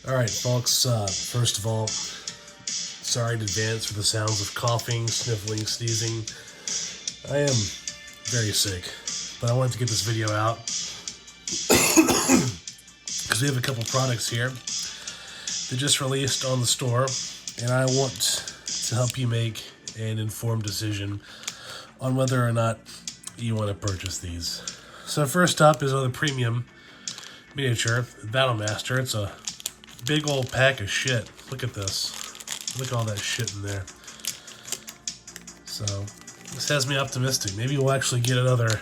Alright, folks, first of all, sorry in advance for the sounds of coughing, sniffling, sneezing. I am very sick, but I wanted to get this video out because we have a couple products here that just released on the store, and I want to help you make an informed decision on whether or not you want to purchase these. So first up is another premium miniature, Battlemaster. It's a big old pack of shit. Look at this. Look at all that shit in there. So this has me optimistic. Maybe we'll actually get another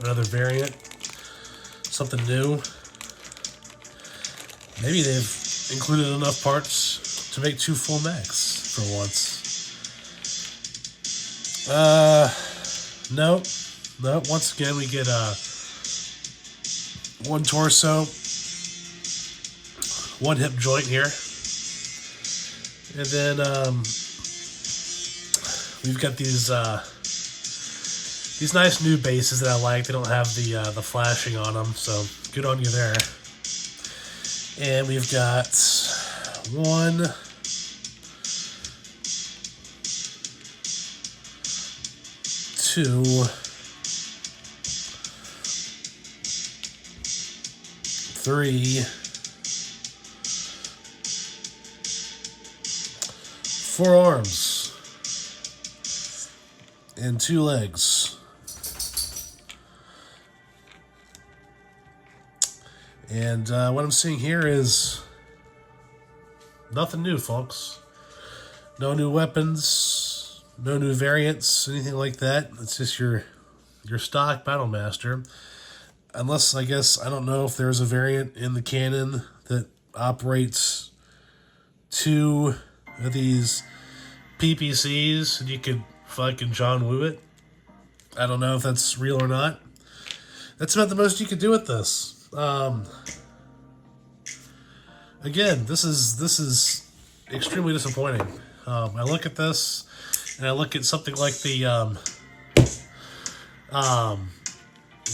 variant, something new. Maybe they've included enough parts to make 2 full mechs for once. Nope. Once again, we get one torso, one hip joint here, and then we've got these nice new bases that I like. They don't have the flashing on them, so good on you there. And we've got 1, 2, 3, 4 arms and 2 legs. And what I'm seeing here is nothing new, folks. No new weapons, no new variants, anything like that. It's just your stock Battlemaster. Unless, I guess, I don't know if there's a variant in the canon that operates 2 of these PPCs and you could fucking John Woo it. I don't know if that's real or not. That's about the most you could do with this. Again, this is extremely disappointing. I look at this and I look at something like the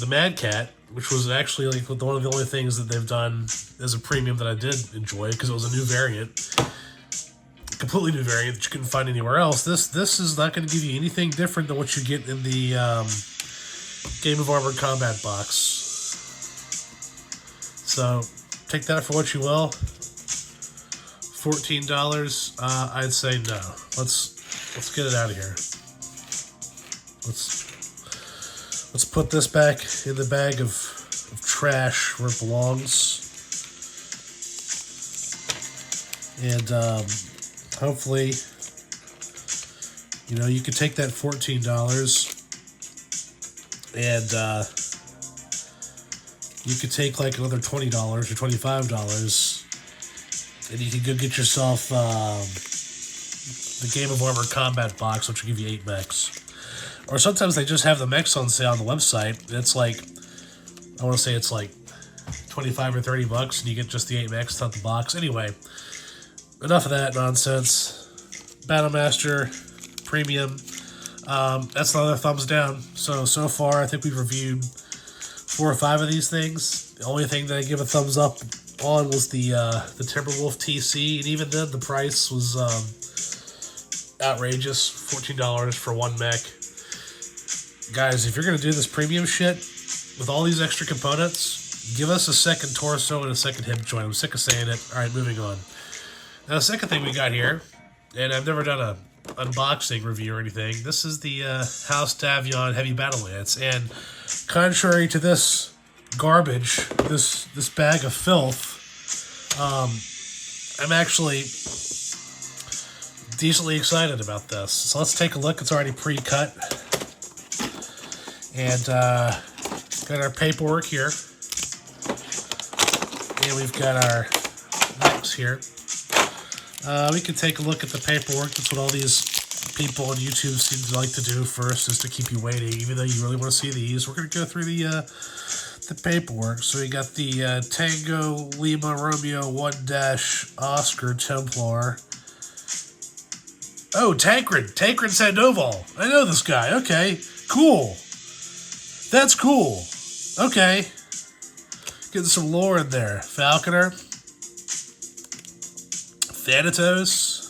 Mad Cat, which was actually like one of the only things that they've done as a premium that I did enjoy because it was a new variant, completely new variant that you couldn't find anywhere else. This is not going to give you anything different than what you get in the Game of Armored Combat box. So take that for what you will. $14. I'd say no. Let's get it out of here. Let's put this back in the bag of trash where it belongs. And hopefully, you could take that $14 and you could take like another $20 or $25 and you could go get yourself the Game of Armored Combat box, which will give you 8 mechs. Or sometimes they just have the mechs on sale on the website. It's like, I want to say it's like $25 or $30 and you get just the 8 mechs, not the box. Anyway, enough of that nonsense. Battlemaster Premium. That's another thumbs down. So far, I think we've reviewed 4 or 5 of these things. The only thing that I give a thumbs up on was the Timberwolf TC, and even then the price was outrageous. $14 for 1 mech. Guys, if you're going to do this premium shit with all these extra components, give us a second torso and a second hip joint. I'm sick of saying it. Alright, moving on. Now, the second thing we got here, and I've never done a unboxing review or anything, this is the House Davion Heavy Battle Lance, and contrary to this garbage, this bag of filth, I'm actually decently excited about this. So let's take a look. It's already pre-cut. And got our paperwork here. And we've got our mechs here. We can take a look at the paperwork. That's what all these people on YouTube seem to like to do first, is to keep you waiting, even though you really want to see these. We're going to go through the paperwork. So we got the Tango Lima Romeo 1-Oscar Templar. Oh, Tancred Sandoval. I know this guy. Okay, cool. That's cool. Okay. Getting some lore in there. Falconer. Thanatos.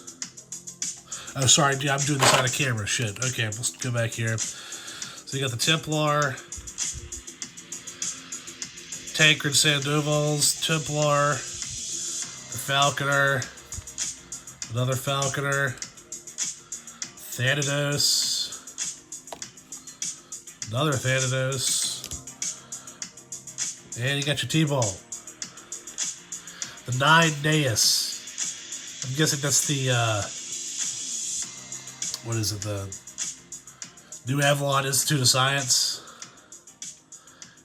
Oh, sorry, I'm doing this out of camera. Shit. Okay, let's go back here. So you got the Templar, Tancred Sandoval's Templar, the Falconer, another Falconer, Thanatos, another Thanatos, and you got your T-Ball. The 9 Deus. I'm guessing that's the, what is it, the New Avalon Institute of Science.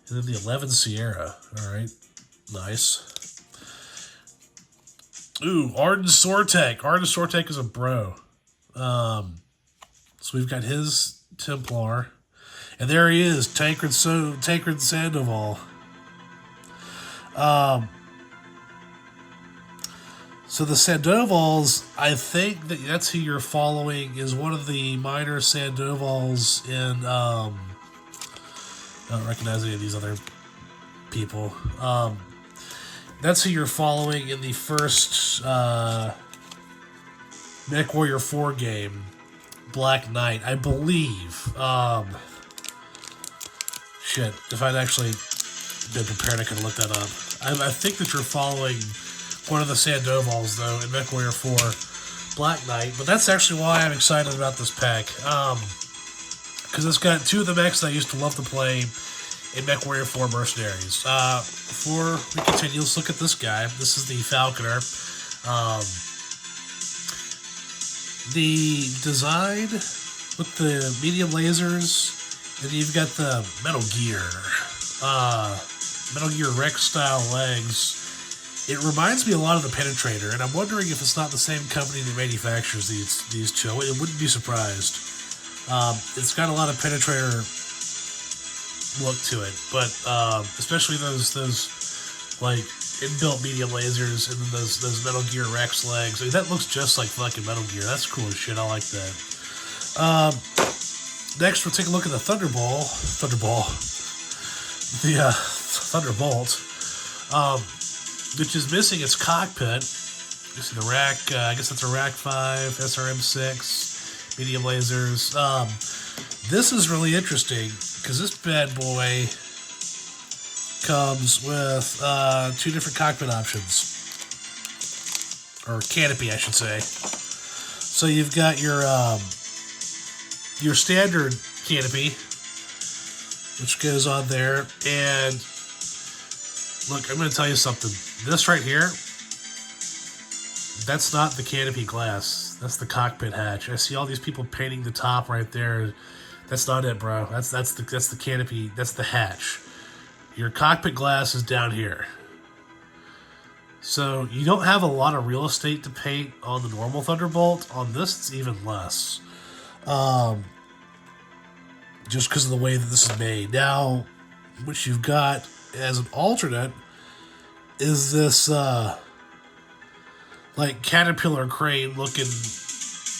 And then the 11 Sierra. Alright. Nice. Ooh, Arden Sortek. Arden Sortek is a bro. So we've got his Templar. And there he is, Tancred Sandoval. So the Sandovals, I think that's who you're following, is one of the minor Sandovals in, I don't recognize any of these other people. That's who you're following in the first Mechwarrior 4 game, Black Knight, I believe. Shit, if I'd actually been prepared, I could have looked that up. I think that you're following one of the Sandovals, though, in Mechwarrior 4 Black Knight. But that's actually why I'm excited about this pack. Because it's got two of the mechs that I used to love to play in Mechwarrior 4 Mercenaries. Before we continue, let's look at this guy. This is the Falconer. The design with the medium lasers, and you've got the Metal Gear Rex style legs. It reminds me a lot of the Penetrator, and I'm wondering if it's not the same company that manufactures these two. It wouldn't be surprised. It's got a lot of Penetrator look to it, but especially those like inbuilt medium lasers and then those Metal Gear Rex legs. I mean, that looks just like fucking Metal Gear. That's cool as shit. I like that. Next, we'll take a look at the Thunderbolt. The Thunderbolt. Which is missing its cockpit. You see the rack, I guess that's a rack 5, SRM6, medium lasers. This is really interesting, because this bad boy comes with 2 different cockpit options. Or canopy, I should say. So you've got your standard canopy, which goes on there, and look, I'm going to tell you something. This right here, that's not the canopy glass. That's the cockpit hatch. I see all these people painting the top right there. That's not it, bro. That's the canopy. That's the hatch. Your cockpit glass is down here. So you don't have a lot of real estate to paint on the normal Thunderbolt. On this, it's even less. Just because of the way that this is made. Now, what you've got as an alternate is this like caterpillar crane looking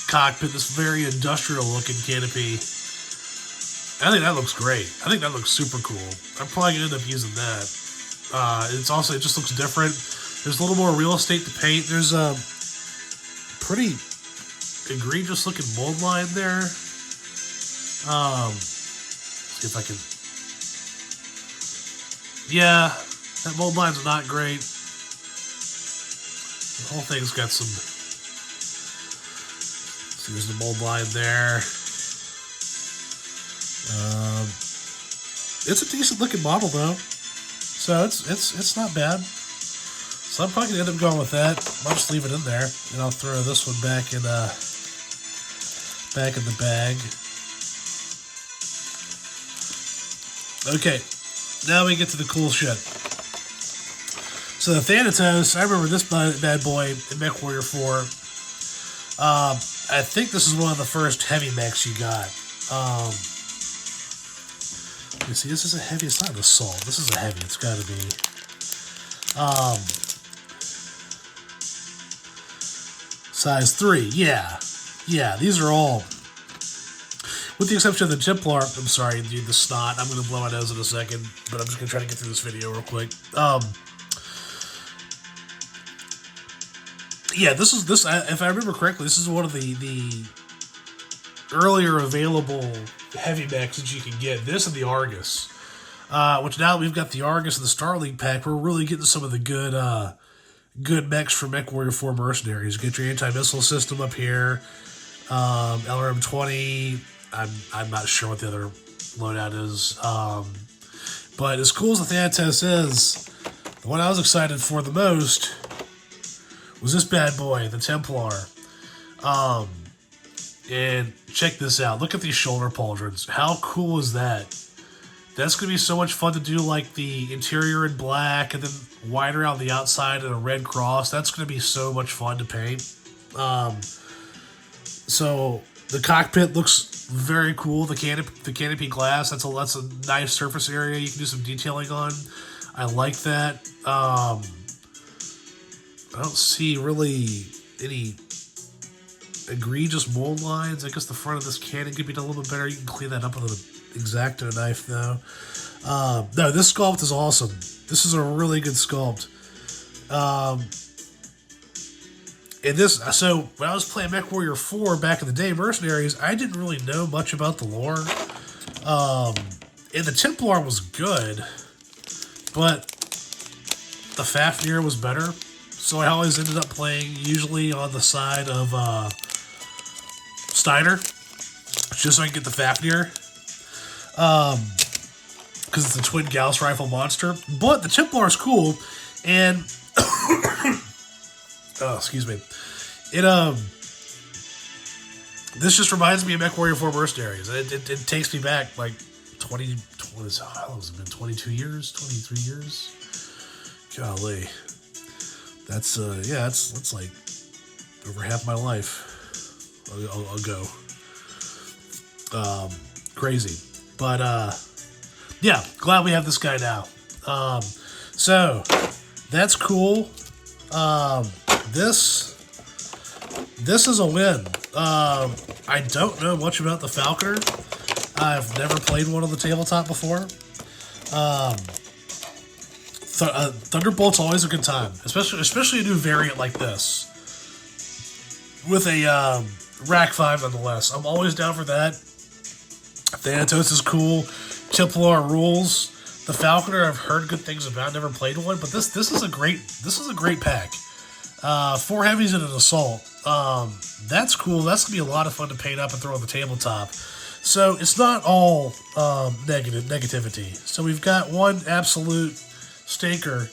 cockpit, this very industrial looking canopy. I think that looks great. I think that looks super cool. I'm probably gonna end up using that. It just looks different. There's a little more real estate to paint. There's a pretty egregious looking mold line there. See if I can. Yeah, that mold line's not great. The whole thing's got some. See, there's the mold line there. It's a decent looking model though, so it's not bad. So I'm probably gonna end up going with that. I'll just leave it in there, and I'll throw this one back in the bag. Okay, now we get to the cool shit. So the Thanatos, I remember this bad boy in Mechwarrior 4. I think this is one of the first heavy mechs you got. You see, this is a heavy. It's not an assault. This is a heavy. It's got to be. Size 3. Yeah. These are all. With the exception of the Templar, I'm sorry, dude, the snot. I'm going to blow my nose in a second, but I'm just going to try to get through this video real quick. Yeah, this. If I remember correctly, this is one of the earlier available heavy mechs that you can get. This and the Argus. Which now we've got the Argus and the Starlink pack, we're really getting some of the good mechs for Mechwarrior 4 Mercenaries. Get your anti-missile system up here. LRM-20. I'm not sure what the other loadout is. But as cool as the Thanatos is, the one I was excited for the most was this bad boy, the Templar. And check this out. Look at these shoulder pauldrons. How cool is that? That's going to be so much fun to do, like the interior in black and then wider out the outside in a red cross. That's going to be so much fun to paint. So the cockpit looks very cool. The canopy glass, that's a nice surface area you can do some detailing on. I like that. I don't see really any egregious mold lines. I guess the front of this cannon could be done a little bit better. You can clean that up with an X-Acto knife, though. No, this sculpt is awesome. This is a really good sculpt. And this, so when I was playing Mechwarrior 4 back in the day, Mercenaries, I didn't really know much about the lore. And the Templar was good, but the Fafnir was better. So I always ended up playing usually on the side of Steiner, just so I can get the Fafnir. Because it's a twin Gauss rifle monster. But the Templar is cool, and oh, excuse me. This just reminds me of Mechwarrior 4 Mercenaries. It takes me back like 20, what is, how long has it been? 22 years? 23 years? Golly. That's, yeah, that's like over half my life. I'll go. Crazy. But, yeah, glad we have this guy now. So, that's cool. This is a win. I don't know much about the Falconer. I've never played one on the tabletop before. Thunderbolt's always a good time, especially a new variant like this with a Rack 5 nonetheless. I'm always down for that. Thanatos is cool. Templar rules. The Falconer I've heard good things about. Never played one, but this is a great pack. 4 heavies and an assault. That's cool. That's gonna be a lot of fun to paint up and throw on the tabletop. So it's not all negativity. So we've got one absolute stinker